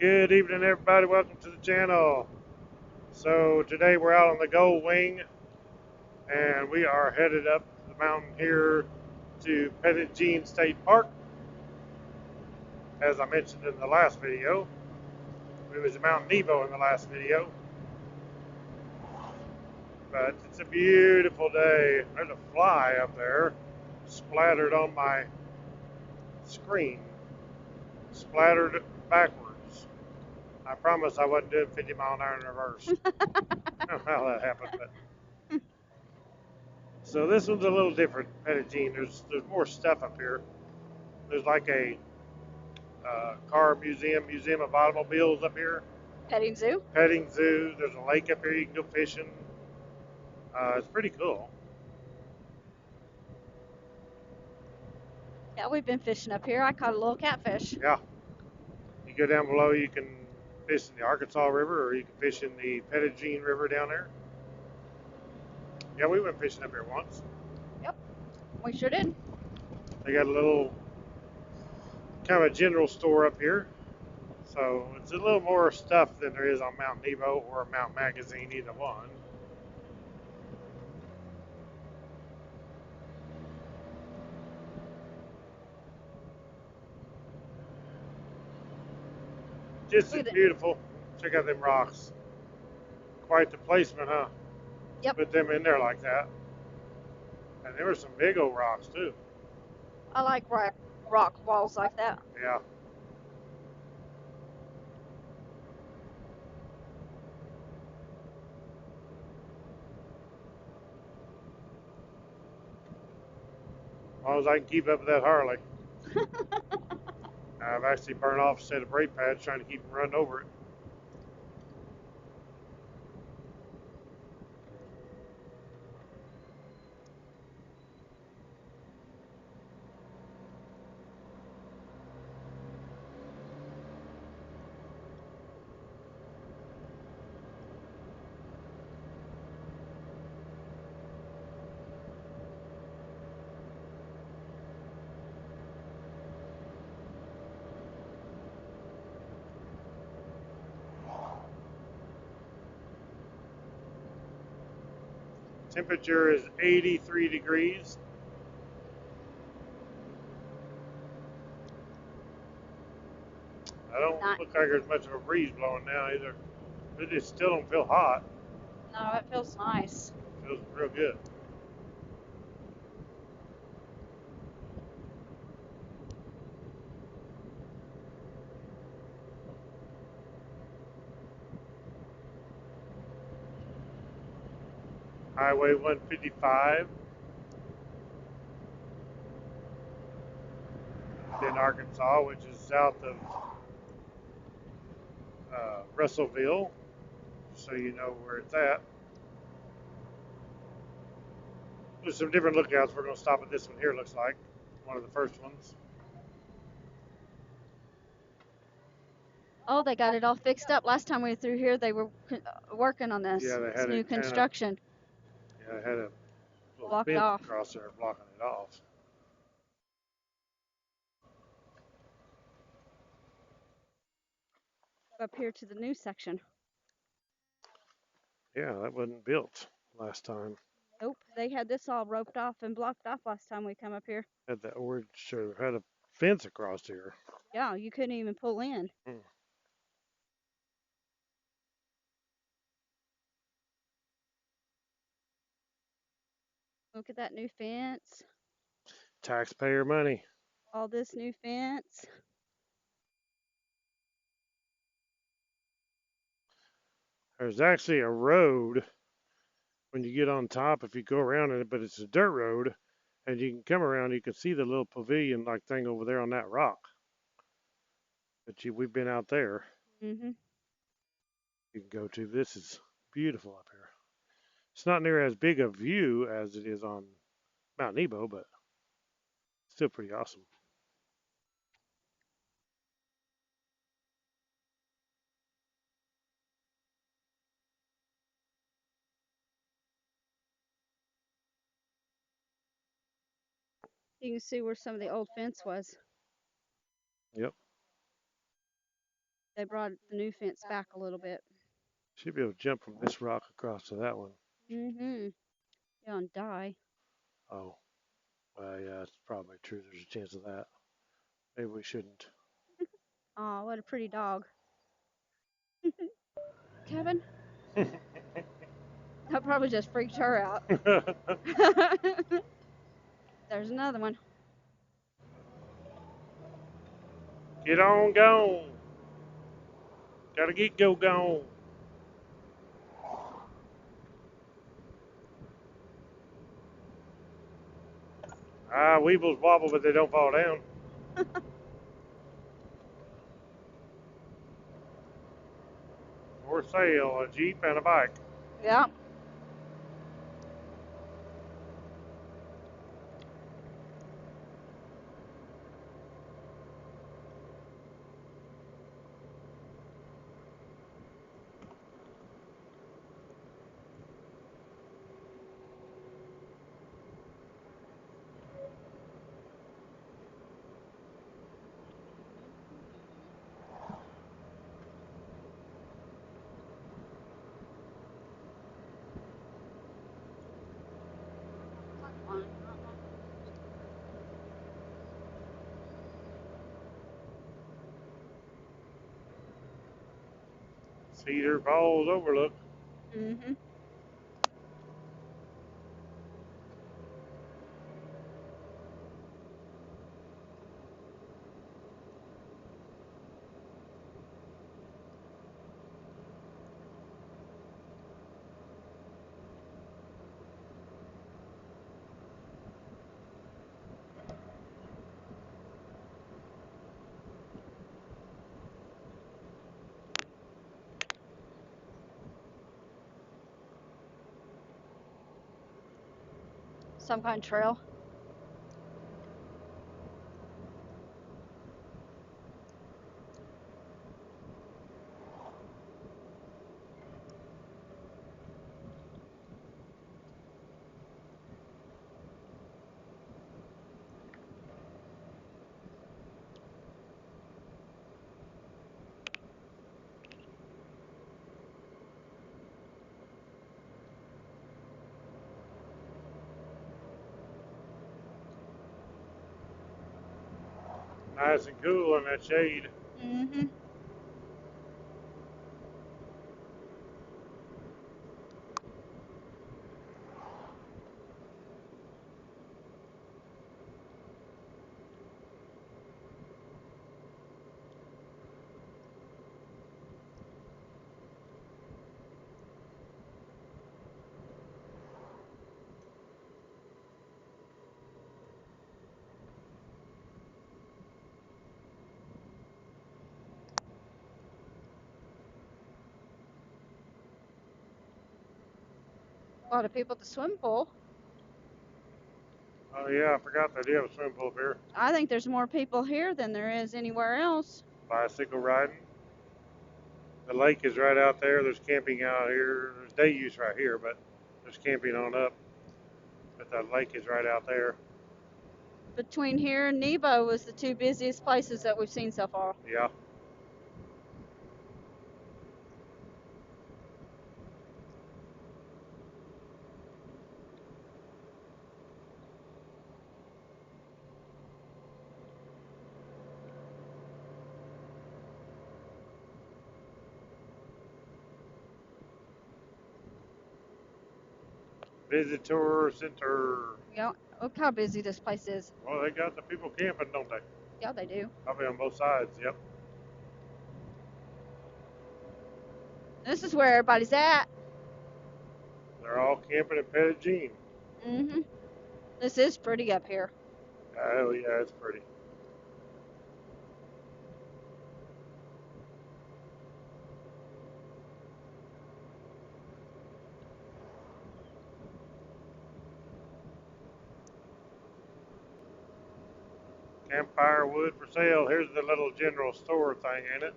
Good evening, everybody. Welcome to the channel. So today we're out on the Goldwing, and we are headed up the mountain here to Petit State Park. As I mentioned in the last video, we was at Mount Nebo in the last video, but it's a beautiful day. There's a fly up there, splattered on my screen, splattered backwards. I promise I wasn't doing 50 mile an hour in reverse. I don't know how that happened, but. So this one's a little different, Petit. There's more stuff up here. There's like a car museum of automobiles up here. Petting zoo? Petting zoo. There's a lake up here you can go fishing. It's pretty cool. Yeah, we've been fishing up here. I caught a little catfish. Yeah. You go down below, you can fish in the Arkansas River, or you can fish in the Petit River down there. Yeah, we went fishing up here once. Yep, we sure did. They got a little kind of a general store up here. So it's a little more stuff than there is on Mount Nebo or Mount Magazine, either one. Just beautiful. Check out them rocks. Quite the placement, huh? Yep. Put them in there like that. And there were some big old rocks too. I like rock walls like that. Yeah. As long as I can keep up with that Harley. I've actually burned off a set of brake pads trying to keep them running over it. Temperature is 83 degrees. I don't look like there's much of a breeze blowing now either. But it still don't feel hot. No, it feels nice. It feels real good. Highway 155 in Arkansas, which is south of Russellville, so you know where it's at. There's some different lookouts. We're going to stop at this one here, looks like. One of the first ones. Oh, they got it all fixed up. Last time we were through here, they were working on this. Yeah, they had new construction. Yeah, they had a little blocked fence off across there blocking it off. Up here to the new section. Yeah, that wasn't built last time. Nope, they had this all roped off and blocked off last time we come up here. Had that orange, sure had a fence across here. Yeah, you couldn't even pull in. Look at that new fence. Taxpayer money. All this new fence. There's actually a road when you get on top if you go around it, but it's a dirt road, and you can come around. You can see the little pavilion like thing over there on that rock. But we've been out there. You can go to. This is beautiful up here. It's not near as big a view as it is on Mount Nebo, but still pretty awesome. You can see where some of the old fence was. Yep. they brought the new fence back a little bit. Should be able to jump from this rock across to that one. Mm-hmm. Yeah, and die. Oh, well, yeah, it's probably true. There's a chance of that. Maybe we shouldn't. Aw, what a pretty dog. Kevin, that probably just freaked her out. There's another one. Get on gone. Gotta get gone. Weebles wobble, but they don't fall down. For sale, a Jeep and a bike. Yep. Cedar Falls Overlook. Mm-hmm. Some kind of trail. Nice and cool in that shade. Mm-hmm. A lot of people at the swim pool. Oh yeah, I forgot they do have a swimming pool up here. I think there's more people here than there is anywhere else. Bicycle riding. The lake is right out there. There's camping out here. There's day use right here, but there's camping on up. But the lake is right out there. Between here and Nebo was the two busiest places that we've seen so far. Yeah. Visitor center. Yeah, look how busy this place is. Well, they got the people camping, don't they? Yeah, they do. Probably on both sides. Yep. This is where everybody's at. They're all camping at Petit. Mm-hmm. This is pretty up here. Oh yeah, it's pretty. Campfire wood for sale. Here's the little general store thing, ain't it?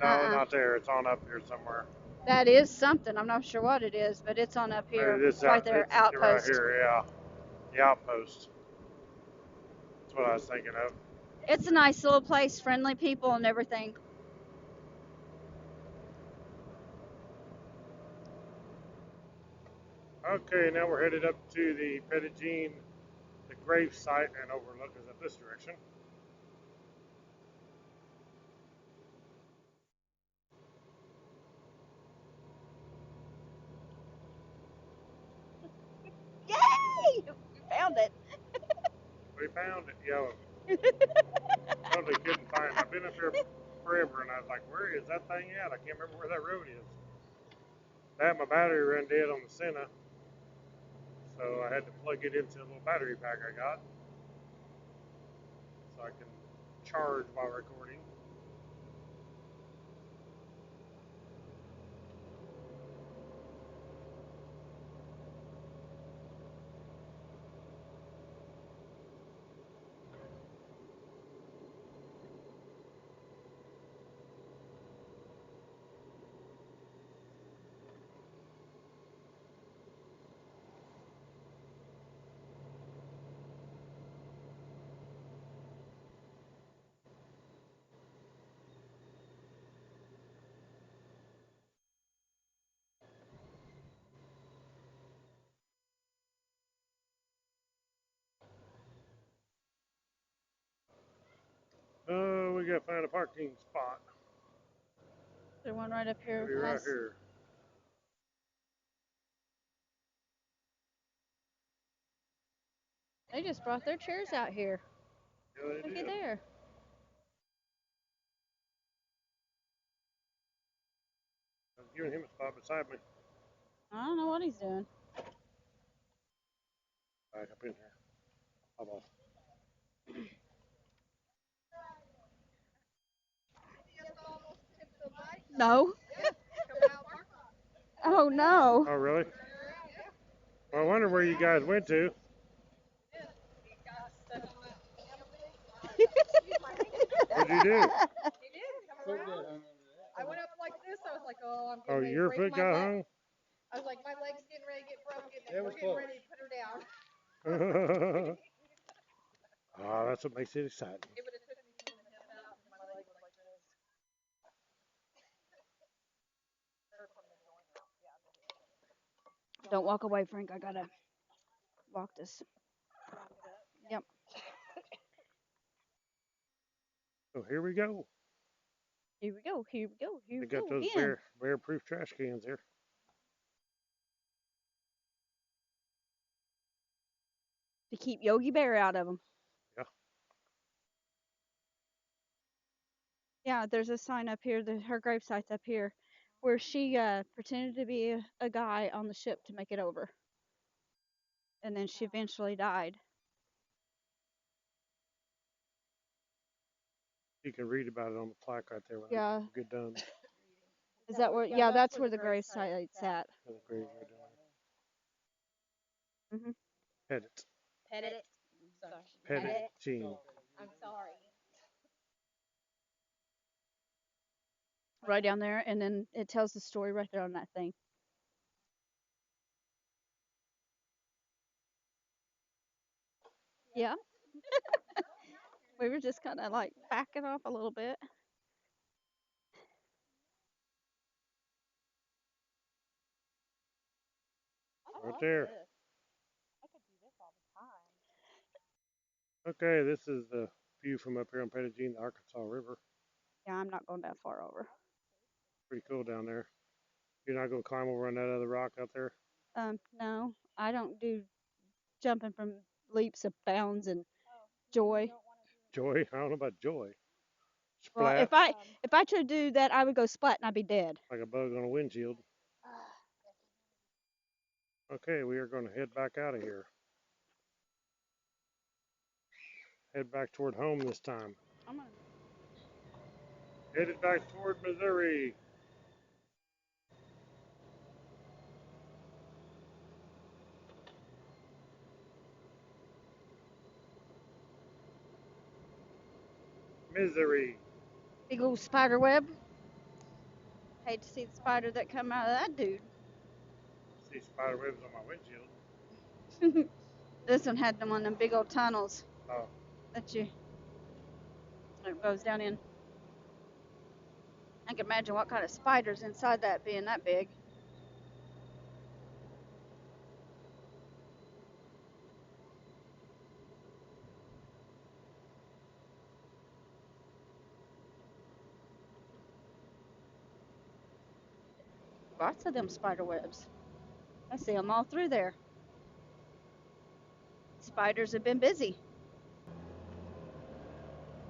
No, not there. It's on up here somewhere. That is something. I'm not sure what it is, but it's on up here. It's right there, It's outpost. right here, yeah. The outpost. That's what I was thinking of. It's a nice little place, friendly people and everything. Okay, now we're headed up to the Petit, the grave site, and overlook is up this direction. Yay! We found it. We found it, yo. Totally couldn't find it. I've been up here forever, and I was like, where is that thing at? I can't remember where that road is. I had my battery run dead on the Senna, so I had to plug it into a little battery pack I got so I can charge while recording. Oh, we gotta find a parking spot. There's one right up here. Be right here. They just brought their chairs out here. Yeah, they Looky did. there. I was giving him a spot beside me. I don't know what he's doing. Back up in here. Hop off. No. Oh no. Oh, really? Well, I wonder where you guys went to. What'd you do? I went up like this. I was like, oh, I'm Oh, getting ready to your break foot my got leg. hung? I was like, my leg's getting ready to get broken. It And was we're getting close. ready to put her down. Oh, that's what makes it exciting. It would have took me pulling the hip out because my leg was like this. Don't walk away, Frank. I gotta walk this. Yep. So here we go. Here we go. Here we go. Here They we got go those again. bear-proof trash cans here. To keep Yogi Bear out of them. Yeah. Yeah, there's a sign up here. Her gravesite's up here, where she pretended to be a guy on the ship to make it over, and then she eventually died. You can read about it on the plaque right there when Yeah. you get done. Is that where? Yeah, that's where the gravesite's at. There's a grave right down Mhm. there. Petit. Petit. Petit. I'm sorry. Right down there, and then it tells the story right there on that thing. Yeah. We were just kind of like backing off a little bit. Right there. I could do this all the time. Okay, this is the view from up here on Petit, the Arkansas River. Yeah, I'm not going that far over. Pretty cool down there. You're not going to climb over on that other rock out there? No, I don't do jumping from leaps of bounds and joy. Joy? I don't know about joy. Well, Splat if I tried to do that, I would go splat and I'd be dead. like a bug on a windshield. Okay, we are going to head back out of here. Head back toward home this time. Headed back toward Missouri. Misery. Big old spider web. Hate to see the spider that come out of that dude. See spider webs on my windshield. This one had them on them big old tunnels Oh, that it goes down in. I can imagine what kind of spiders inside that being that big. lots of them spider webs. I see them all through there. Spiders have been busy.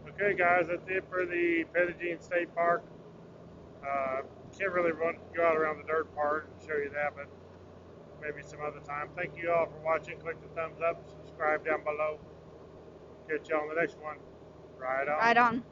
Okay, guys, that's it for the Petit State Park. Can't really go out around the dirt part and show you that, but maybe some other time. Thank you all for watching. Click the thumbs up, subscribe down below. Catch you on the next one. Right on. Right on.